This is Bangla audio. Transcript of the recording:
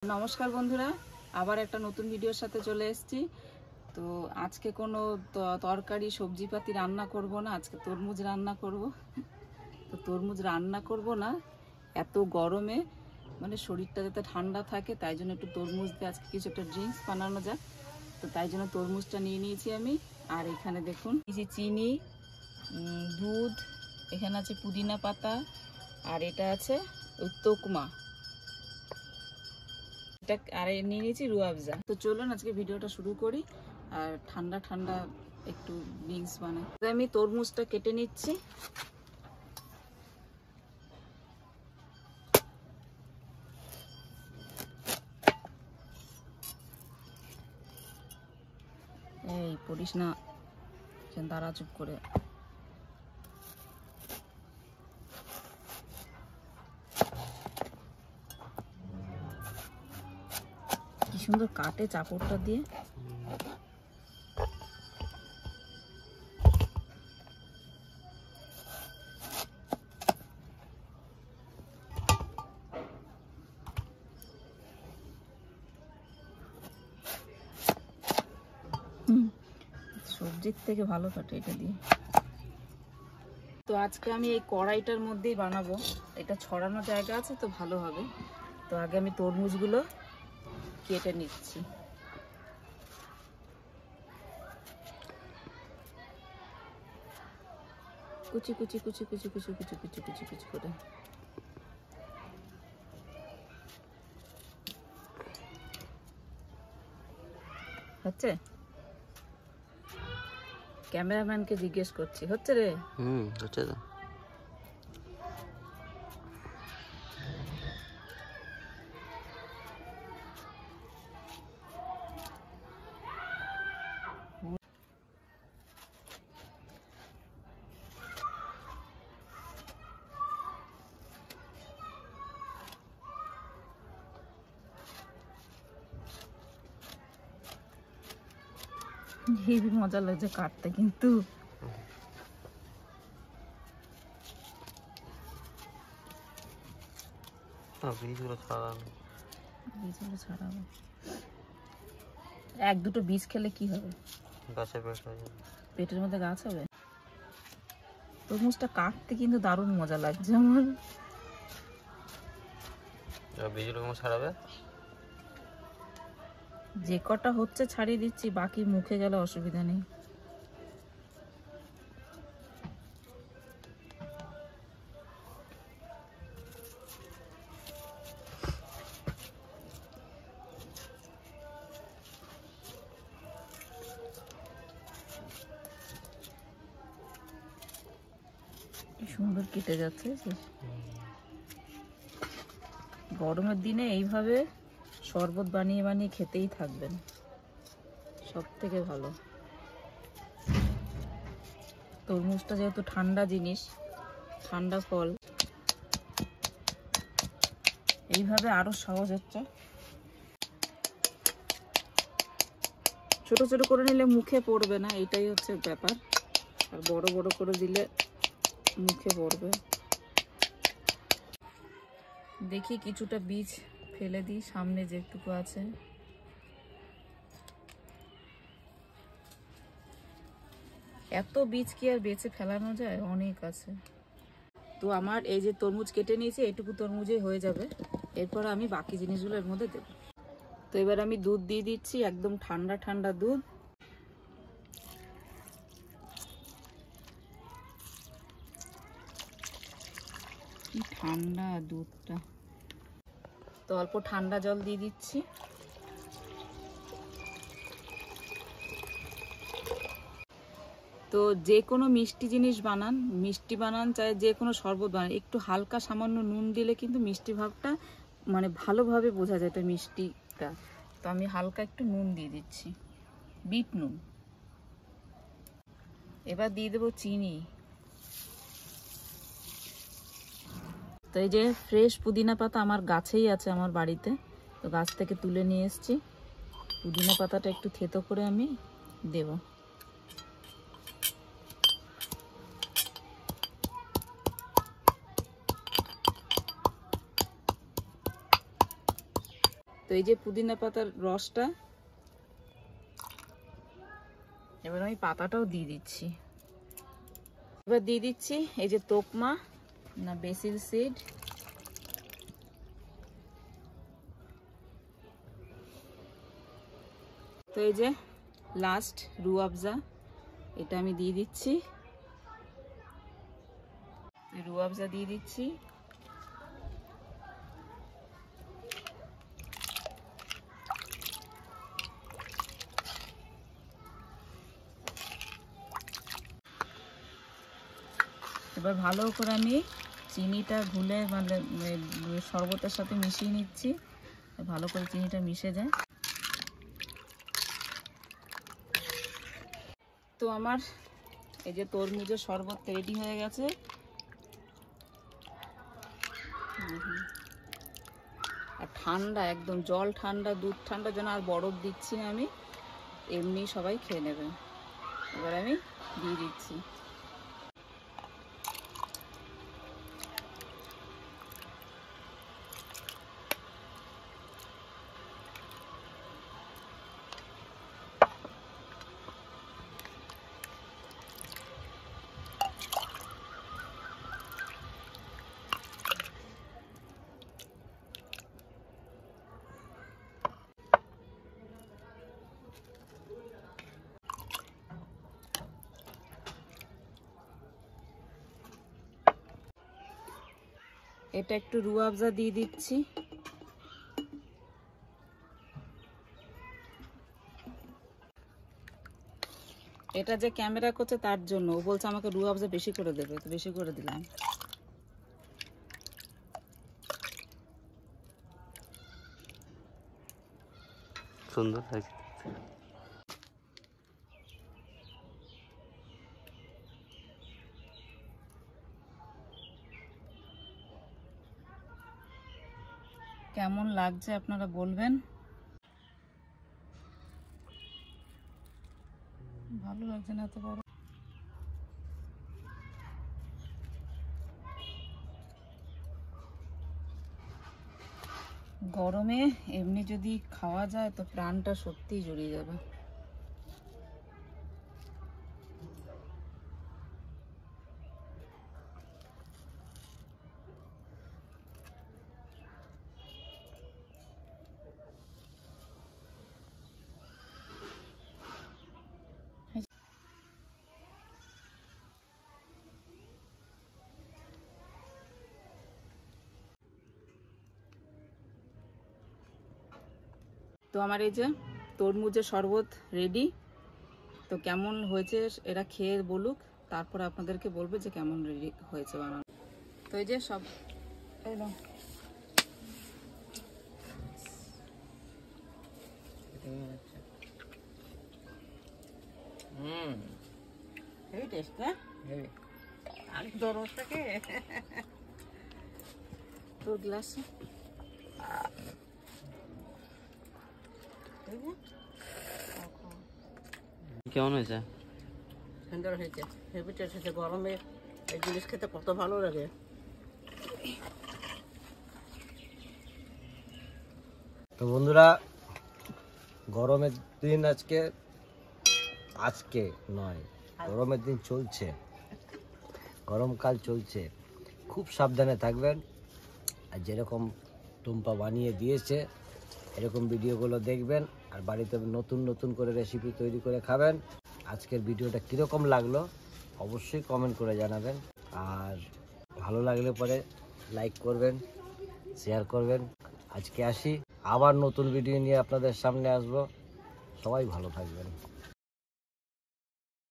নমস্কার বন্ধুরা, আবার একটা নতুন ভিডিওর সাথে চলে এসেছি। তো আজকে কোনো তরকারি সবজিপাতি রান্না করব না, আজকে তরমুজ রান্না করব। তো তরমুজ রান্না করব না, এত গরমে মানে শরীরটা যাতে ঠান্ডা থাকে তাই জন্য একটু তরমুজ দিয়ে আজকে কিছু একটা ড্রিঙ্কস বানানো যাক। তো তাই জন্য তরমুজটা নিয়ে নিয়েছি আমি। আর এখানে দেখুন এই যে চিনি, দুধ, এখানে আছে পুদিনা পাতা, আর এটা আছে ওই তোকমা, আর নিয়ে নিয়েছি রুয়াবজা। তো চলুন আজকে ভিডিওটা শুরু করি আর ঠান্ডা ঠান্ডা একটু ড্রিঙ্কস বানাই। তো আমি তরমুজটা কেটে নিচ্ছি। এই পড়িস না, দাঁড়া চুপ করে। কি সুন্দর কাটে চাপড়টা দিয়ে। সবজির থেকে ভালো কাটে এটা দিয়ে। তো আজকে আমি এই কড়াইটার মধ্যেই বানাবো, এটা ছড়ানো জায়গা আছে তো ভালো হবে। তো আগে আমি তরমুজগুলো কেটে নিচ্ছি। কুচি কুচি কুচি কুচি কুচি কুচি কুচি কুচি কুচি করে। হচ্ছে? ক্যামেরাম্যানকে জিজ্ঞেস করছি, হচ্ছে রে? হচ্ছে তো। হেবি মজা লাগছে কাটতে কিন্তু। বীজগুলো ছাড়ানো, বীজগুলো ছাড়াবো। এক দুটো বীজ খেলে কি হবে? গাছে পেট হয়ে যাবে, পেটের মধ্যে গাছ হবে। তরমুজটা কাটতে কিন্তু দারুণ মজা লাগছে আমার। বীজগুলো কেমন ছাড়াবে? যে কটা হচ্ছে ছাড়িয়ে দিচ্ছি, বাকি মুখে গেলে অসুবিধা নেই। সুন্দর কেটে যাচ্ছে। গরমের দিনে এইভাবে শরবত বানিয়ে বানিয়ে খেতেই থাকবেন, সব থেকে ভালো। তরমুজটা যেহেতু ঠান্ডা জিনিস, ঠান্ডা ফল, এইভাবে আরো সহজ হচ্ছে। ছোট ছোট করে নিলে মুখে পড়বে না, এটাই হচ্ছে ব্যাপার। আর বড় বড় করে দিলে মুখে পড়বে। দেখি কিছুটা বীজ ফেলে দিই, সামনে যেটুকু আছে। এত বীজ কি আর বেছে ফেলানো যায়? অনেক আছে। তো আমার এই যে তরমুজ কেটে নিয়েছি, এইটুকু তরমুজেই হয়ে যাবে। এরপর আমি বাকি জিনিসগুলো এর মধ্যে দেব। তো এবার আমি দুধ দিয়ে দিচ্ছি, একদম ঠান্ডা ঠান্ডা দুধ। কি ঠান্ডা দুধটা। তো অল্প ঠান্ডা জল দিয়ে দিচ্ছি। তো যে কোনো মিষ্টি জিনিস বানান, মিষ্টি বানান চাই যে কোনো শরবত বানান, একটু হালকা সামান্য নুন দিলে কিন্তু মিষ্টি ভাবটা মানে ভালোভাবে বোঝা যায় এটা মিষ্টিটা। তো আমি হালকা একটু নুন দিয়ে দিচ্ছি, বিট নুন। এবার দিয়ে দেবো চিনি। তো এই যে ফ্রেশ পুদিনা পাতা আমার গাছেই আছে, আমার বাড়িতে। তো গাছ থেকে তুলে নিয়ে এসেছি। পুদিনা পাতাটা একটু থেতো করে আমি দেব। তো তো এই যে পুদিনা পাতার রসটা, এবার আমি পাতাটাও দিয়ে দিচ্ছি। এবার দিয়ে দিচ্ছি এই যে তোকমা না বেসিল সিড, তো এই যে লাস্ট রুয়াবজা, এটা আমি দিয়ে দিচ্ছি। রুয়াবজা দিয়ে দিচ্ছি। এবার ভালো করে আমি চিনিটা ঘুলে মানে শরবতের সাথে মিশিয়ে নিচ্ছি, ভালো করে চিনিটা মিশে যায়। তো আমার এই যে তরমুজের শরবত রেডি হয়ে গেছে। আর ঠান্ডা, একদম জল ঠান্ডা, দুধ ঠান্ডা, যেন আর বরফ দিচ্ছি না আমি, এমনি সবাই খেয়ে নেবে। এবার আমি দিয়ে দিচ্ছি। এটা একটু রুয়াবজা দিয়ে দিচ্ছি। এটা যে ক্যামেরা করছে তার জন্য, ও বলছে আমাকে রুয়াবজা বেশি করে দেবে, তো বেশি করে দিলাম। সুন্দর লাগছে। কেমন লাগছে আপনারা বলবেন। ভালো লাগছে না এত বড়। গরমে এমনি যদি খাওয়া যায় তো প্রাণটা সত্যিই জুড়িয়ে যাবে। তো আমার এই যে তরমুজের শরবত রেডি। তো কেমন হয়েছে এরা খেয়ে বলুক, তারপর আপনাদেরকে বলবে যে কেমন রেডি হয়েছে বানানো। তো এই যে সব হেভি টেস্ট না? হেভি। আর দরজটাকে তো গ্লাসে কেমন হয়েছে? সুন্দর হয়েছে, হেভি টেস্ট হয়েছে। গরমে এই জিনিস খেতে কত ভালো লাগে। তো বন্ধুরা, গরমের দিন আজকে নয়, গরমের দিন চলছে, গরমকাল চলছে, খুব সাবধানে থাকবেন। আর যেরকম টুম্পা বানিয়ে দিয়েছে এরকম ভিডিওগুলো দেখবেন, আর বাড়িতে নতুন নতুন করে রেসিপি তৈরি করে খাবেন। আজকের ভিডিওটা কীরকম লাগলো অবশ্যই কমেন্ট করে জানাবেন, আর ভালো লাগলে পরে লাইক করবেন, শেয়ার করবেন। আজকে আসি, আবার নতুন ভিডিও নিয়ে আপনাদের সামনে আসবো। সবাই ভালো থাকবেন।